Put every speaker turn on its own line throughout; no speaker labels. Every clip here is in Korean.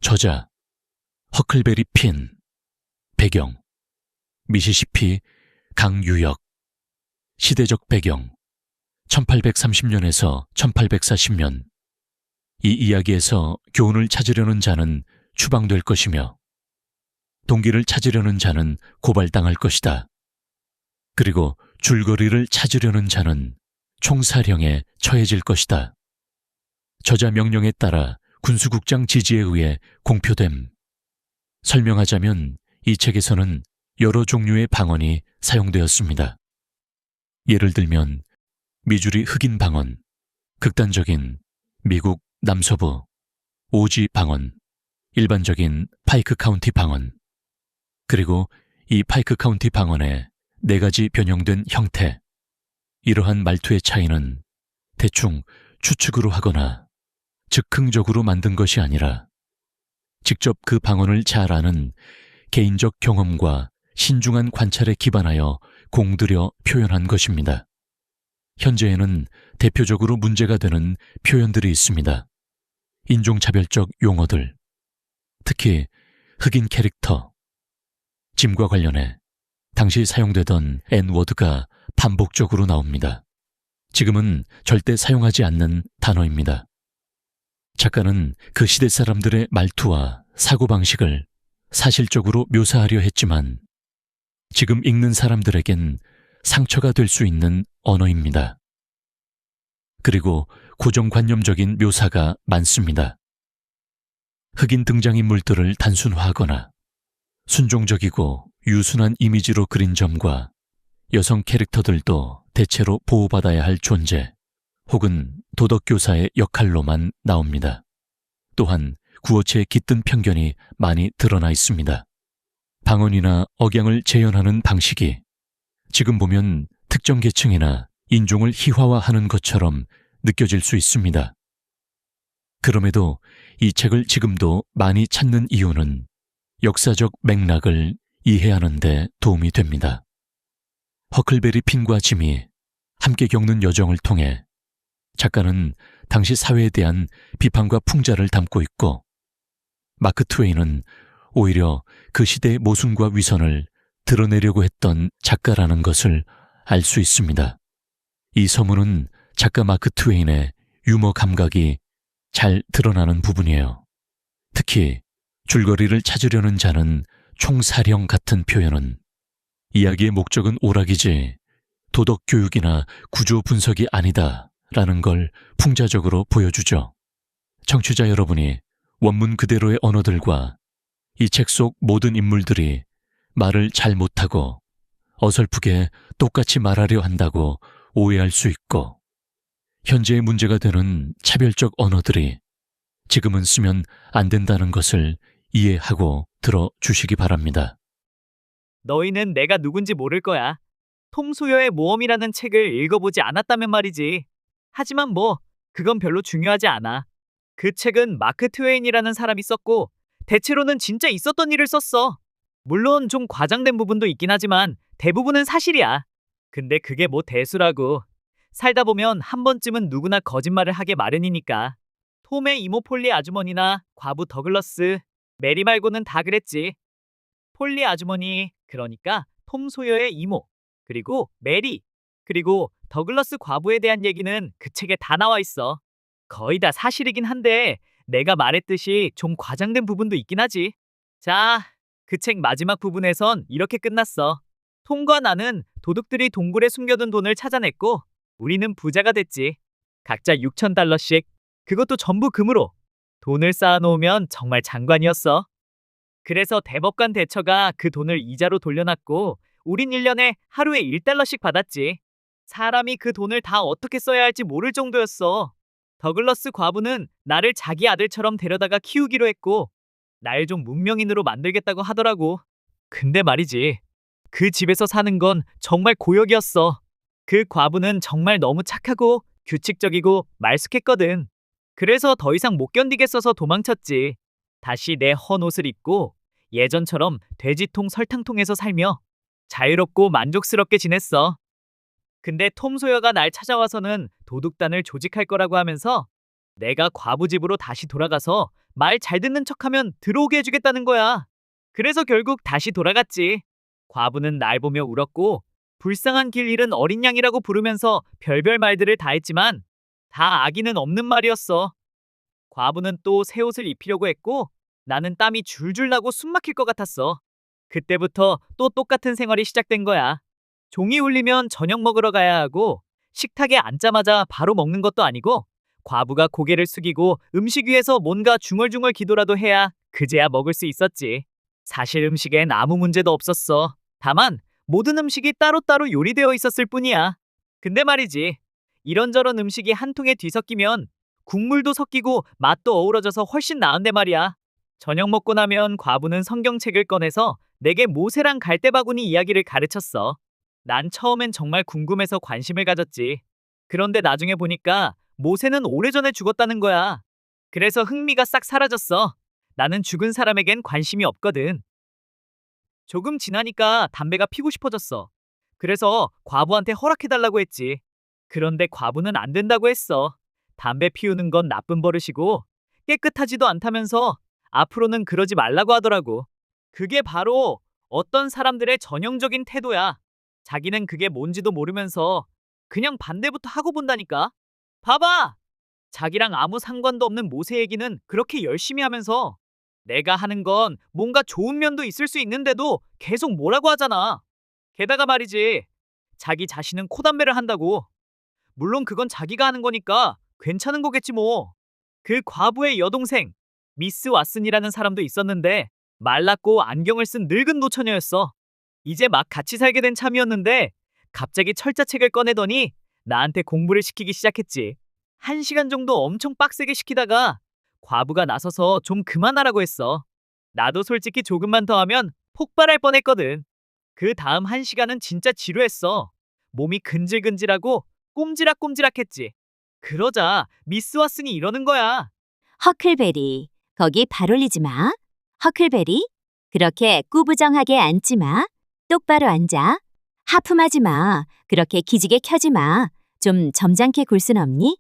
저자 허클베리 핀. 배경 미시시피 강유역. 시대적 배경 1830년에서 1840년. 이 이야기에서 교훈을 찾으려는 자는 추방될 것이며 동기를 찾으려는 자는 고발당할 것이다. 그리고 줄거리를 찾으려는 자는 총사령에 처해질 것이다. 저자 명령에 따라 군수국장 지지에 의해 공표됨. 설명하자면 이 책에서는 여러 종류의 방언이 사용되었습니다. 예를 들면 미주리 흑인 방언, 극단적인 미국 남서부 오지 방언, 일반적인 파이크 카운티 방언, 그리고 이 파이크 카운티 방언의 4가지 변형된 형태. 이러한 말투의 차이는 대충 추측으로 하거나 즉흥적으로 만든 것이 아니라 직접 그 방언을 잘 아는 개인적 경험과 신중한 관찰에 기반하여 공들여 표현한 것입니다. 현재에는 대표적으로 문제가 되는 표현들이 있습니다. 인종차별적 용어들, 특히 흑인 캐릭터, 짐과 관련해 당시 사용되던 N워드가 반복적으로 나옵니다. 지금은 절대 사용하지 않는 단어입니다. 작가는 그 시대 사람들의 말투와 사고방식을 사실적으로 묘사하려 했지만 지금 읽는 사람들에겐 상처가 될 수 있는 언어입니다. 그리고 고정관념적인 묘사가 많습니다. 흑인 등장인물들을 단순화하거나 순종적이고 유순한 이미지로 그린 점과 여성 캐릭터들도 대체로 보호받아야 할 존재 혹은 도덕교사의 역할로만 나옵니다. 또한 구어체의 깃든 편견이 많이 드러나 있습니다. 방언이나 억양을 재현하는 방식이 지금 보면 특정 계층이나 인종을 희화화하는 것처럼 느껴질 수 있습니다. 그럼에도 이 책을 지금도 많이 찾는 이유는 역사적 맥락을 이해하는 데 도움이 됩니다. 허클베리 핀과 짐이 함께 겪는 여정을 통해 작가는 당시 사회에 대한 비판과 풍자를 담고 있고 마크 트웨인은 오히려 그 시대의 모순과 위선을 드러내려고 했던 작가라는 것을 알 수 있습니다. 이 서문은 작가 마크 트웨인의 유머 감각이 잘 드러나는 부분이에요. 특히 줄거리를 찾으려는 자는 총사령 같은 표현은 이야기의 목적은 오락이지 도덕 교육이나 구조 분석이 아니다 라는 걸 풍자적으로 보여주죠. 청취자 여러분이 원문 그대로의 언어들과 이 책 속 모든 인물들이 말을 잘 못하고 어설프게 똑같이 말하려 한다고 오해할 수 있고 현재의 문제가 되는 차별적 언어들이 지금은 쓰면 안 된다는 것을 이해하고 들어주시기 바랍니다.
너희는 내가 누군지 모를 거야. 톰 소여의 모험이라는 책을 읽어보지 않았다면 말이지. 하지만 그건 별로 중요하지 않아. 그 책은 마크 트웨인이라는 사람이 썼고 대체로는 진짜 있었던 일을 썼어. 물론 좀 과장된 부분도 있긴 하지만 대부분은 사실이야. 근데 그게 대수라고. 살다 보면 한 번쯤은 누구나 거짓말을 하게 마련이니까. 톰의 이모 폴리 아주머니나 과부 더글러스, 메리 말고는 다 그랬지. 폴리 아주머니, 그러니까 톰 소여의 이모, 그리고 메리, 그리고 더글러스 과부에 대한 얘기는 그 책에 다 나와 있어. 거의 다 사실이긴 한데 내가 말했듯이 좀 과장된 부분도 있긴 하지. 자, 그 책 마지막 부분에선 이렇게 끝났어. 톰과 나는 도둑들이 동굴에 숨겨둔 돈을 찾아냈고 우리는 부자가 됐지. 각자 $6,000씩. 그것도 전부 금으로. 돈을 쌓아놓으면 정말 장관이었어. 그래서 대법관 대처가 그 돈을 이자로 돌려놨고 우린 1년에 하루에 $1씩 받았지. 사람이 그 돈을 다 어떻게 써야 할지 모를 정도였어. 더글러스 과부는 나를 자기 아들처럼 데려다가 키우기로 했고 날 좀 문명인으로 만들겠다고 하더라고. 근데 말이지, 그 집에서 사는 건 정말 고역이었어. 그 과부는 정말 너무 착하고 규칙적이고 말쑥했거든. 그래서 더 이상 못 견디겠어서 도망쳤지. 다시 내 헌 옷을 입고 예전처럼 돼지통 설탕통에서 살며 자유롭고 만족스럽게 지냈어. 근데 톰 소여가 날 찾아와서는 도둑단을 조직할 거라고 하면서 내가 과부 집으로 다시 돌아가서 말 잘 듣는 척하면 들어오게 해주겠다는 거야. 그래서 결국 다시 돌아갔지. 과부는 날 보며 울었고 불쌍한 길 잃은 어린 양이라고 부르면서 별별 말들을 다 했지만 다 악의는 없는 말이었어. 과부는 또 새 옷을 입히려고 했고 나는 땀이 줄줄 나고 숨 막힐 것 같았어. 그때부터 또 똑같은 생활이 시작된 거야. 종이 울리면 저녁 먹으러 가야 하고 식탁에 앉자마자 바로 먹는 것도 아니고 과부가 고개를 숙이고 음식 위에서 뭔가 중얼중얼 기도라도 해야 그제야 먹을 수 있었지. 사실 음식엔 아무 문제도 없었어. 다만 모든 음식이 따로따로 요리되어 있었을 뿐이야. 근데 말이지, 이런저런 음식이 한 통에 뒤섞이면 국물도 섞이고 맛도 어우러져서 훨씬 나은데 말이야. 저녁 먹고 나면 과부는 성경책을 꺼내서 내게 모세랑 갈대바구니 이야기를 가르쳤어. 난 처음엔 정말 궁금해서 관심을 가졌지. 그런데 나중에 보니까 모세는 오래전에 죽었다는 거야. 그래서 흥미가 싹 사라졌어. 나는 죽은 사람에겐 관심이 없거든. 조금 지나니까 담배가 피고 싶어졌어. 그래서 과부한테 허락해달라고 했지. 그런데 과부는 안 된다고 했어. 담배 피우는 건 나쁜 버릇이고 깨끗하지도 않다면서 앞으로는 그러지 말라고 하더라고. 그게 바로 어떤 사람들의 전형적인 태도야. 자기는 그게 뭔지도 모르면서 그냥 반대부터 하고 본다니까. 봐봐! 자기랑 아무 상관도 없는 모세 얘기는 그렇게 열심히 하면서 내가 하는 건 뭔가 좋은 면도 있을 수 있는데도 계속 뭐라고 하잖아. 게다가 말이지, 자기 자신은 코담배를 한다고. 물론 그건 자기가 하는 거니까 괜찮은 거겠지 뭐. 그 과부의 여동생 미스 왓슨이라는 사람도 있었는데 말랐고 안경을 쓴 늙은 노처녀였어. 이제 막 같이 살게 된 참이었는데 갑자기 철자책을 꺼내더니 나한테 공부를 시키기 시작했지. 1시간 정도 엄청 빡세게 시키다가 과부가 나서서 좀 그만하라고 했어. 나도 솔직히 조금만 더 하면 폭발할 뻔했거든. 그 다음 1시간은 진짜 지루했어. 몸이 근질근질하고 꼼지락꼼지락했지. 그러자 미스 왓슨이 이러는 거야.
허클베리, 거기 발 올리지 마. 허클베리, 그렇게 꾸부정하게 앉지 마. 똑바로 앉아. 하품하지 마. 그렇게 기지개 켜지 마. 좀 점잖게 굴 순 없니?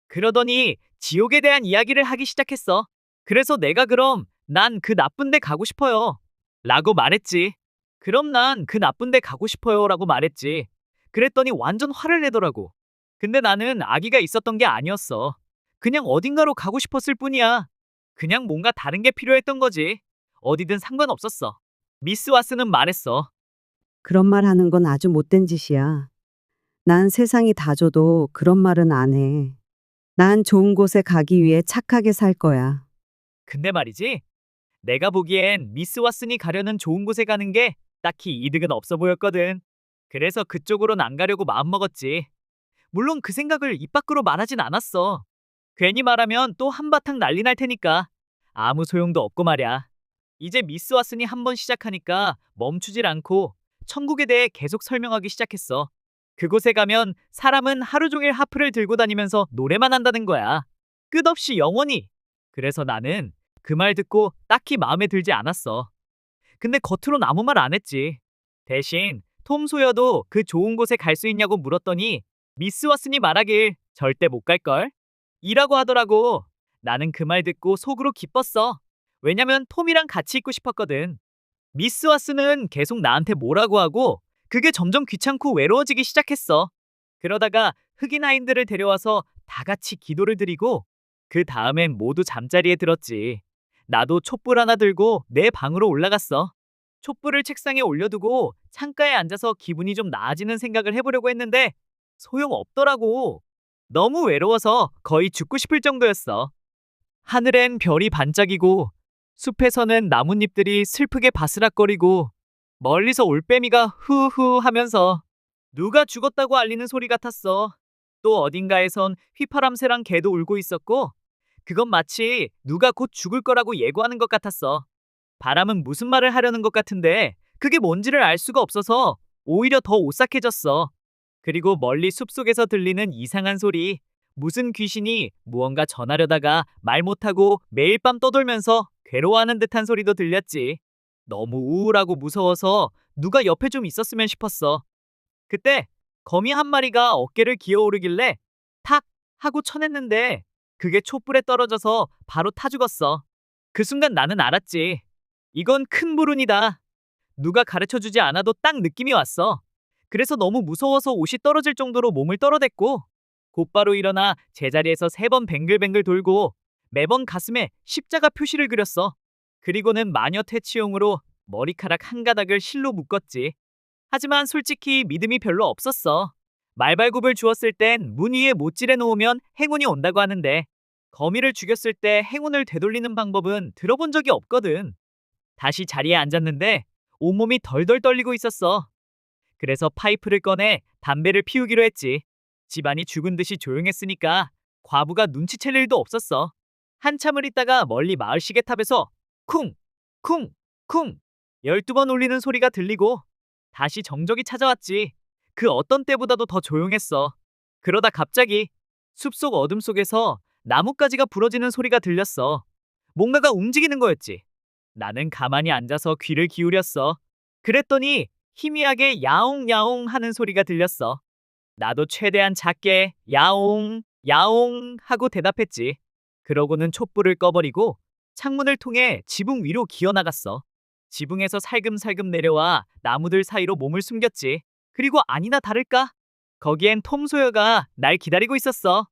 그러더니 지옥에 대한 이야기를 하기 시작했어. 그래서 내가 그럼 난 그 나쁜 데 가고 싶어요. 라고 말했지. 그럼 난 그 나쁜 데 가고 싶어요. 라고 말했지. 그랬더니 완전 화를 내더라고. 근데 나는 아기가 있었던 게 아니었어. 그냥 어딘가로 가고 싶었을 뿐이야. 그냥 뭔가 다른 게 필요했던 거지. 어디든 상관없었어. 미스 왓슨은 말했어.
그런 말 하는 건 아주 못된 짓이야. 난 세상이 다 줘도 그런 말은 안 해. 난 좋은 곳에 가기 위해 착하게 살 거야.
근데 말이지, 내가 보기엔 미스 왓슨이 가려는 좋은 곳에 가는 게 딱히 이득은 없어 보였거든. 그래서 그쪽으론 안 가려고 마음먹었지. 물론 그 생각을 입 밖으로 말하진 않았어. 괜히 말하면 또 한바탕 난리 날 테니까 아무 소용도 없고 말야. 이제 미스 왓슨이 한번 시작하니까 멈추질 않고 천국에 대해 계속 설명하기 시작했어. 그곳에 가면 사람은 하루 종일 하프를 들고 다니면서 노래만 한다는 거야. 끝없이 영원히. 그래서 나는 그 말 듣고 딱히 마음에 들지 않았어. 근데 겉으론 아무 말 안 했지. 대신 톰 소여도 그 좋은 곳에 갈 수 있냐고 물었더니 미스 왓슨이 말하길 절대 못 갈걸? 이라고 하더라고. 나는 그 말 듣고 속으로 기뻤어. 왜냐면 톰이랑 같이 있고 싶었거든. 미스 왓슨은 계속 나한테 뭐라고 하고 그게 점점 귀찮고 외로워지기 시작했어. 그러다가 흑인 아이들을 데려와서 다 같이 기도를 드리고 그 다음엔 모두 잠자리에 들었지. 나도 촛불 하나 들고 내 방으로 올라갔어. 촛불을 책상에 올려두고 창가에 앉아서 기분이 좀 나아지는 생각을 해보려고 했는데 소용없더라고. 너무 외로워서 거의 죽고 싶을 정도였어. 하늘엔 별이 반짝이고 숲에서는 나뭇잎들이 슬프게 바스락거리고 멀리서 올빼미가 후후 하면서 누가 죽었다고 알리는 소리 같았어. 또 어딘가에선 휘파람새랑 개도 울고 있었고 그건 마치 누가 곧 죽을 거라고 예고하는 것 같았어. 바람은 무슨 말을 하려는 것 같은데 그게 뭔지를 알 수가 없어서 오히려 더 오싹해졌어. 그리고 멀리 숲속에서 들리는 이상한 소리, 무슨 귀신이 무언가 전하려다가 말 못하고 매일 밤 떠돌면서 괴로워하는 듯한 소리도 들렸지. 너무 우울하고 무서워서 누가 옆에 좀 있었으면 싶었어. 그때 거미 한 마리가 어깨를 기어오르길래 탁 하고 쳐냈는데 그게 촛불에 떨어져서 바로 타 죽었어. 그 순간 나는 알았지. 이건 큰 불운이다. 누가 가르쳐주지 않아도 딱 느낌이 왔어. 그래서 너무 무서워서 옷이 떨어질 정도로 몸을 떨어댔고 곧바로 일어나 제자리에서 3번 뱅글뱅글 돌고 매번 가슴에 십자가 표시를 그렸어. 그리고는 마녀 퇴치용으로 머리카락 한 가닥을 실로 묶었지. 하지만 솔직히 믿음이 별로 없었어. 말발굽을 주었을 땐 문 위에 못질해 놓으면 행운이 온다고 하는데 거미를 죽였을 때 행운을 되돌리는 방법은 들어본 적이 없거든. 다시 자리에 앉았는데 온몸이 덜덜 떨리고 있었어. 그래서 파이프를 꺼내 담배를 피우기로 했지. 집안이 죽은 듯이 조용했으니까 과부가 눈치챌 일도 없었어. 한참을 있다가 멀리 마을 시계탑에서 쿵! 쿵! 쿵! 12번 울리는 소리가 들리고 다시 정적이 찾아왔지. 그 어떤 때보다도 더 조용했어. 그러다 갑자기 숲속 어둠 속에서 나뭇가지가 부러지는 소리가 들렸어. 뭔가가 움직이는 거였지. 나는 가만히 앉아서 귀를 기울였어. 그랬더니 희미하게 야옹야옹 하는 소리가 들렸어. 나도 최대한 작게 야옹, 야옹 하고 대답했지. 그러고는 촛불을 꺼버리고 창문을 통해 지붕 위로 기어나갔어. 지붕에서 살금살금 내려와 나무들 사이로 몸을 숨겼지. 그리고 아니나 다를까? 거기엔 톰 소여가 날 기다리고 있었어.